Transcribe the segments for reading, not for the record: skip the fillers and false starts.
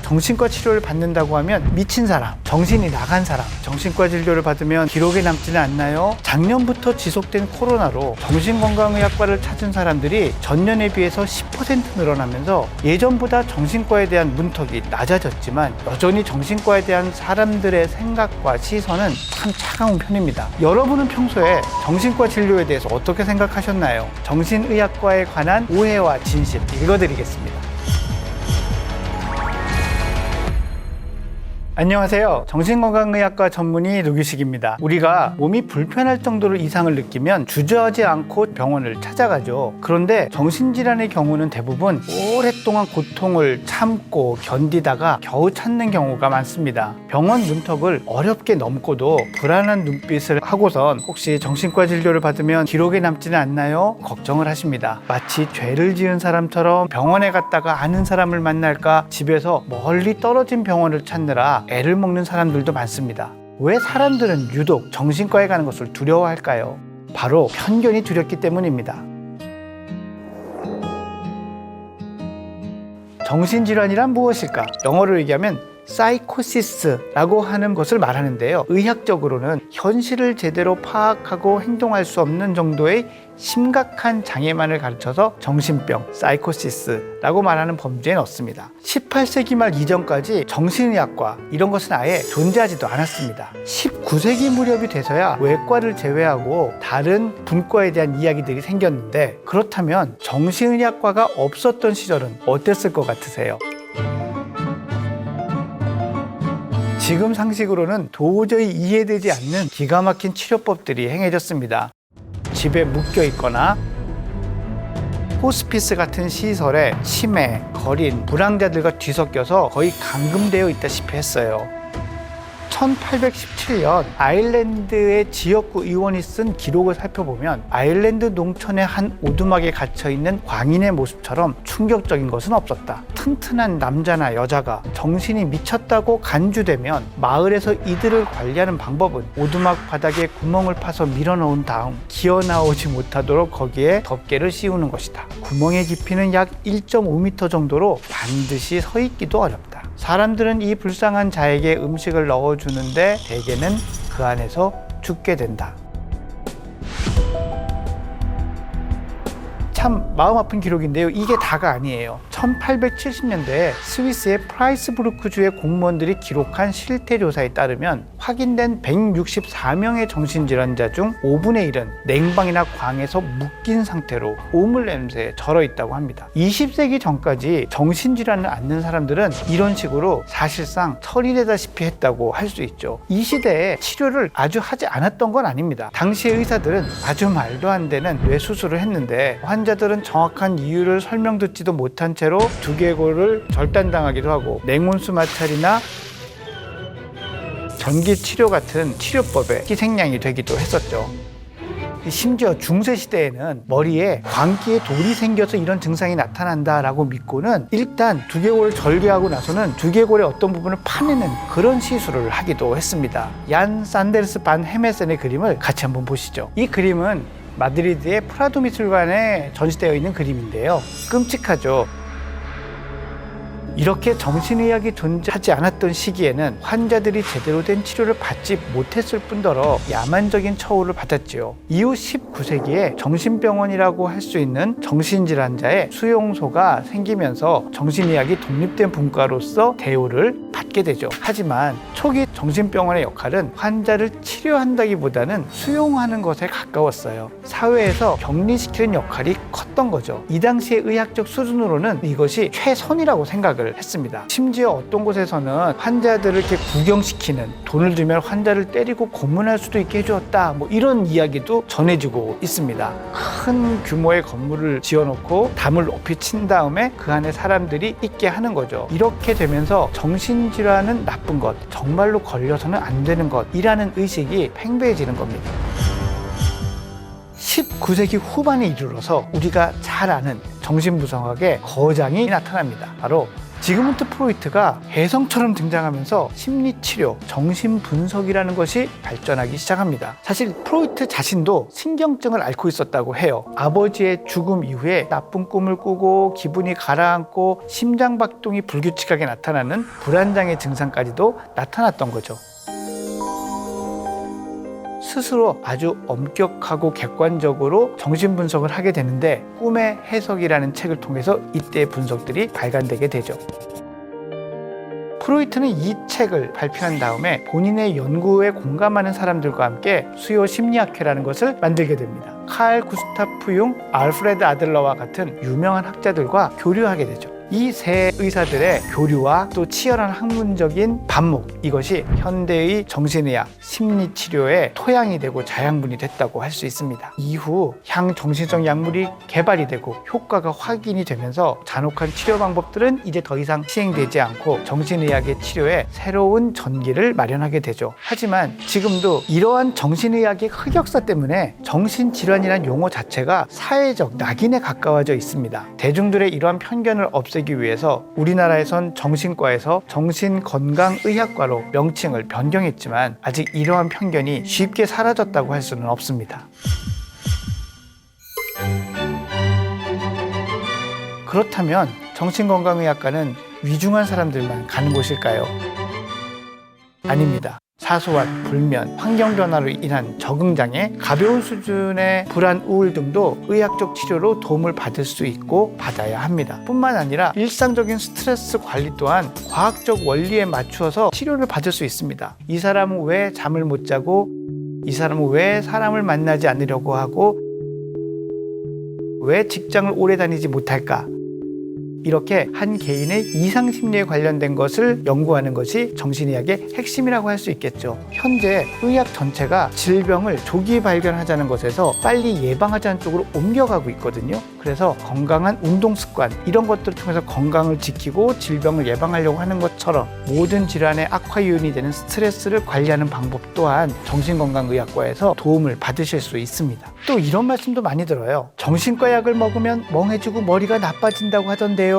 정신과 치료를 받는다고 하면 미친 사람, 정신이 나간 사람, 정신과 진료를 받으면 기록에 남지는 않나요? 작년부터 지속된 코로나로 정신건강의학과를 찾은 사람들이 전년에 비해서 10% 늘어나면서 예전보다 정신과에 대한 문턱이 낮아졌지만 여전히 정신과에 대한 사람들의 생각과 시선은 참 차가운 편입니다. 여러분은 평소에 정신과 진료에 대해서 어떻게 생각하셨나요? 정신의학과에 관한 오해와 진실 읽어드리겠습니다. 안녕하세요. 정신건강의학과 전문의 노규식입니다. 우리가 몸이 불편할 정도로 이상을 느끼면 주저하지 않고 병원을 찾아가죠. 그런데 정신질환의 경우는 대부분 오랫동안 고통을 참고 견디다가 겨우 찾는 경우가 많습니다. 병원 문턱을 어렵게 넘고도 불안한 눈빛을 하고선 혹시 정신과 진료를 받으면 기록에 남지는 않나요? 걱정을 하십니다. 마치 죄를 지은 사람처럼 병원에 갔다가 아는 사람을 만날까 집에서 멀리 떨어진 병원을 찾느라 애를 먹는 사람들도 많습니다. 왜 사람들은 유독 정신과에 가는 것을 두려워할까요? 바로 편견이 두렵기 때문입니다. 정신질환이란 무엇일까? 영어로 얘기하면 사이코시스라고 하는 것을 말하는데요. 의학적으로는 현실을 제대로 파악하고 행동할 수 없는 정도의 심각한 장애만을 가르쳐서 정신병, 사이코시스라고 말하는 범주에 넣습니다. 18세기 말 이전까지 정신의학과 이런 것은 아예 존재하지도 않았습니다. 19세기 무렵이 돼서야 외과를 제외하고 다른 분과에 대한 이야기들이 생겼는데 그렇다면 정신의학과가 없었던 시절은 어땠을 것 같으세요? 지금 상식으로는 도저히 이해되지 않는 기가 막힌 치료법들이 행해졌습니다. 집에 묶여 있거나 호스피스 같은 시설에 치매, 거린, 불황자들과 뒤섞여서 거의 감금되어 있다시피 했어요. 1817년 아일랜드의 지역구 의원이 쓴 기록을 살펴보면 아일랜드 농촌의 한 오두막에 갇혀있는 광인의 모습처럼 충격적인 것은 없었다. 튼튼한 남자나 여자가 정신이 미쳤다고 간주되면 마을에서 이들을 관리하는 방법은 오두막 바닥에 구멍을 파서 밀어넣은 다음 기어나오지 못하도록 거기에 덮개를 씌우는 것이다. 구멍의 깊이는 약 1.5m 정도로 반드시 서 있기도 어렵다. 사람들은 이 불쌍한 자에게 음식을 넣어주는데 대개는 그 안에서 죽게 된다. 참 마음 아픈 기록인데요. 이게 다가 아니에요. 1870년대에 스위스의 프라이스부르크주의 공무원들이 기록한 실태조사에 따르면 확인된 164명의 정신질환자 중 5분의 1은 냉방이나 광에서 묶인 상태로 오물 냄새에 절어 있다고 합니다. 20세기 전까지 정신질환을 앓는 사람들은 이런 식으로 사실상 처리되다시피 했다고 할 수 있죠. 이 시대에 치료를 아주 하지 않았던 건 아닙니다. 당시 의사들은 아주 말도 안 되는 뇌수술을 했는데 환자들은 정확한 이유를 설명 듣지도 못한 채로 두개골을 절단당하기도 하고 냉온수 마찰이나 전기 치료 같은 치료법에 희생양이 되기도 했었죠. 심지어 중세시대에는 머리에 광기에 돌이 생겨서 이런 증상이 나타난다라고 믿고는 일단 두개골을 절개하고 나서는 두개골의 어떤 부분을 파내는 그런 시술을 하기도 했습니다. 얀 산데르스 반 헤메센의 그림을 같이 한번 보시죠. 이 그림은 마드리드의 프라도 미술관에 전시되어 있는 그림인데요. 끔찍하죠. 이렇게 정신의학이 존재하지 않았던 시기에는 환자들이 제대로 된 치료를 받지 못했을 뿐더러 야만적인 처우를 받았지요. 이후 19세기에 정신병원이라고 할 수 있는 정신질환자의 수용소가 생기면서 정신의학이 독립된 분과로서 대우를 받게 되죠. 하지만 초기 정신병원의 역할은 환자를 치료한다기보다는 수용하는 것에 가까웠어요. 사회에서 격리시키는 역할이 컸던 거죠. 이 당시의 의학적 수준으로는 이것이 최선이라고 생각을 했습니다. 심지어 어떤 곳에서는 환자들을 이렇게 구경시키는, 돈을 주면 환자를 때리고 고문할 수도 있게 해주었다, 뭐 이런 이야기도 전해지고 있습니다. 큰 규모의 건물을 지어놓고 담을 높이 친 다음에 그 안에 사람들이 있게 하는 거죠. 이렇게 되면서 정신질환은 나쁜 것, 정말로 걸려서는 안 되는 것이라는 의식이 팽배해지는 겁니다. 19세기 후반에 이르러서 우리가 잘 아는 정신분석학의 거장이 나타납니다. 바로 지그문트 프로이트가 혜성처럼 등장하면서 심리치료, 정신분석이라는 것이 발전하기 시작합니다. 사실 프로이트 자신도 신경증을 앓고 있었다고 해요. 아버지의 죽음 이후에 나쁜 꿈을 꾸고 기분이 가라앉고 심장박동이 불규칙하게 나타나는 불안장애 증상까지도 나타났던 거죠. 스스로 아주 엄격하고 객관적으로 정신분석을 하게 되는데 꿈의 해석이라는 책을 통해서 이때의 분석들이 발간되게 되죠. 프로이트는 이 책을 발표한 다음에 본인의 연구에 공감하는 사람들과 함께 수요 심리학회라는 것을 만들게 됩니다. 칼 구스타프 융, 알프레드 아들러와 같은 유명한 학자들과 교류하게 되죠. 이 세 의사들의 교류와 또 치열한 학문적인 반목, 이것이 현대의 정신의학, 심리치료의 토양이 되고 자양분이 됐다고 할 수 있습니다. 이후 향정신성 약물이 개발이 되고 효과가 확인이 되면서 잔혹한 치료 방법들은 이제 더 이상 시행되지 않고 정신의학의 치료에 새로운 전기를 마련하게 되죠. 하지만 지금도 이러한 정신의학의 흑역사 때문에 정신질환이란 용어 자체가 사회적 낙인에 가까워져 있습니다. 대중들의 이러한 편견을 없애기 위해서 우리나라에선 정신과에서 정신건강의학과로 명칭을 변경했지만 아직 이러한 편견이 쉽게 사라졌다고 할 수는 없습니다. 그렇다면 정신건강의학과는 위중한 사람들만 가는 곳일까요? 아닙니다. 사소한 불면, 환경 변화로 인한 적응장애, 가벼운 수준의 불안, 우울 등도 의학적 치료로 도움을 받을 수 있고 받아야 합니다. 뿐만 아니라 일상적인 스트레스 관리 또한 과학적 원리에 맞추어서 치료를 받을 수 있습니다. 이 사람은 왜 잠을 못 자고, 이 사람은 왜 사람을 만나지 않으려고 하고, 왜 직장을 오래 다니지 못할까? 이렇게 한 개인의 이상 심리에 관련된 것을 연구하는 것이 정신의학의 핵심이라고 할 수 있겠죠. 현재 의학 전체가 질병을 조기 발견하자는 것에서 빨리 예방하자는 쪽으로 옮겨가고 있거든요. 그래서 건강한 운동 습관, 이런 것들을 통해서 건강을 지키고 질병을 예방하려고 하는 것처럼 모든 질환의 악화 요인이 되는 스트레스를 관리하는 방법 또한 정신건강의학과에서 도움을 받으실 수 있습니다. 또 이런 말씀도 많이 들어요. 정신과 약을 먹으면 멍해지고 머리가 나빠진다고 하던데요.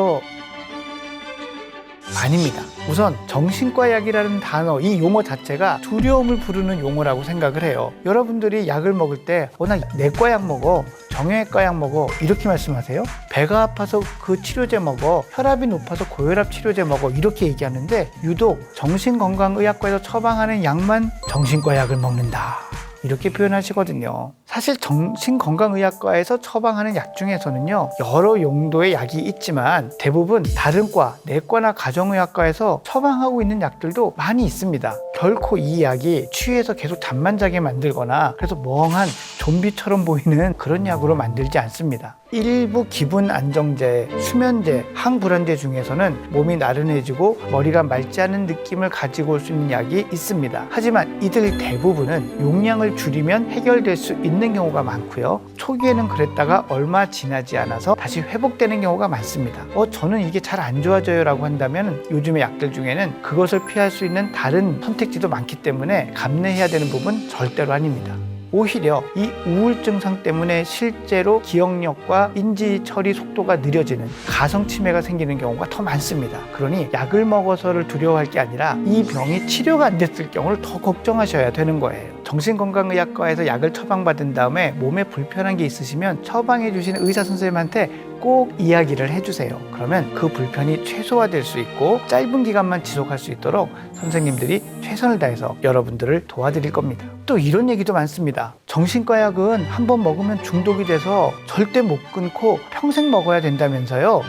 아닙니다. 우선 정신과 약이라는 단어, 이 용어 자체가 두려움을 부르는 용어라고 생각을 해요. 여러분들이 약을 먹을 때 나 내과 약 먹어, 정형외과 약 먹어, 이렇게 말씀하세요. 배가 아파서 그 치료제 먹어, 혈압이 높아서 고혈압 치료제 먹어, 이렇게 얘기하는데 유독 정신건강의학과에서 처방하는 약만 정신과 약을 먹는다, 이렇게 표현하시거든요. 사실 정신건강의학과에서 처방하는 약 중에서는요, 여러 용도의 약이 있지만 대부분 다른 과, 내과나 가정의학과에서 처방하고 있는 약들도 많이 있습니다. 결코 이 약이 취해서 계속 잠만 자게 만들거나 그래서 멍한 좀비처럼 보이는 그런 약으로 만들지 않습니다. 일부 기분 안정제, 수면제, 항불안제 중에서는 몸이 나른해지고 머리가 맑지 않은 느낌을 가지고 올 수 있는 약이 있습니다. 하지만 이들 대부분은 용량을 줄이면 해결될 수 있는 경우가 많고요. 초기에는 그랬다가 얼마 지나지 않아서 다시 회복되는 경우가 많습니다. 저는 이게 잘 안 좋아져요 라고 한다면 요즘의 약들 중에는 그것을 피할 수 있는 다른 선택지도 많기 때문에 감내해야 되는 부분 절대로 아닙니다. 오히려 이 우울증상 때문에 실제로 기억력과 인지 처리 속도가 느려지는 가성치매가 생기는 경우가 더 많습니다. 그러니 약을 먹어서를 두려워할 게 아니라 이 병이 치료가 안 됐을 경우를 더 걱정하셔야 되는 거예요. 정신건강의학과에서 약을 처방받은 다음에 몸에 불편한 게 있으시면 처방해 주신 의사 선생님한테 꼭 이야기를 해주세요. 그러면 그 불편이 최소화될 수 있고 짧은 기간만 지속할 수 있도록 선생님들이 최선을 다해서 여러분들을 도와드릴 겁니다. 또 이런 얘기도 많습니다. 정신과 약은 한번 먹으면 중독이 돼서 절대 못 끊고 평생 먹어야 된다면서요.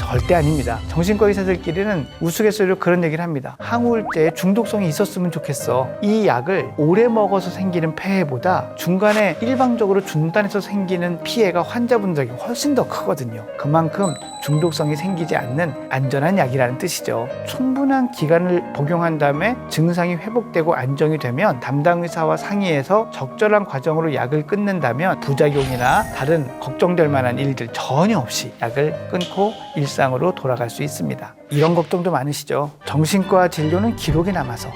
절대 아닙니다. 정신과 의사들끼리는 우스갯소리로 그런 얘기를 합니다. 항우울제에 중독성이 있었으면 좋겠어. 이 약을 오래 먹어서 생기는 폐해보다 중간에 일방적으로 중단해서 생기는 피해가 환자분들에게 훨씬 더 크거든요. 그만큼 중독성이 생기지 않는 안전한 약이라는 뜻이죠. 충분한 기간을 복용한 다음에 증상이 회복되고 안정이 되면 담당 의사와 상의해서 적절한 과정으로 약을 끊는다면 부작용이나 다른 걱정될 만한 일들 전혀 없이 약을 끊고 일상으로 돌아갈 수 있습니다. 이런 걱정도 많으시죠? 정신과 진료는 기록이 남아서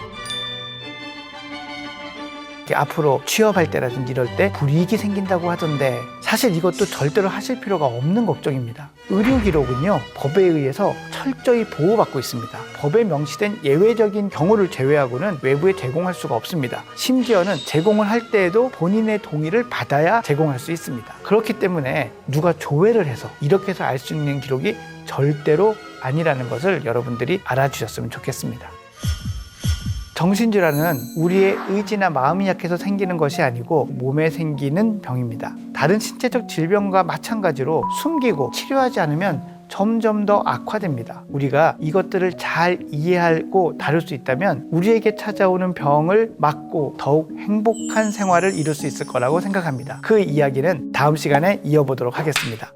앞으로 취업할 때라든지 이럴 때 불이익이 생긴다고 하던데 사실 이것도 절대로 하실 필요가 없는 걱정입니다. 의료 기록은요, 법에 의해서 철저히 보호받고 있습니다. 법에 명시된 예외적인 경우를 제외하고는 외부에 제공할 수가 없습니다. 심지어는 제공을 할 때에도 본인의 동의를 받아야 제공할 수 있습니다. 그렇기 때문에 누가 조회를 해서 이렇게 해서 알 수 있는 기록이 절대로 아니라는 것을 여러분들이 알아주셨으면 좋겠습니다. 정신질환은 우리의 의지나 마음이 약해서 생기는 것이 아니고 몸에 생기는 병입니다. 다른 신체적 질병과 마찬가지로 숨기고 치료하지 않으면 점점 더 악화됩니다. 우리가 이것들을 잘 이해하고 다룰 수 있다면 우리에게 찾아오는 병을 막고 더욱 행복한 생활을 이룰 수 있을 거라고 생각합니다. 그 이야기는 다음 시간에 이어보도록 하겠습니다.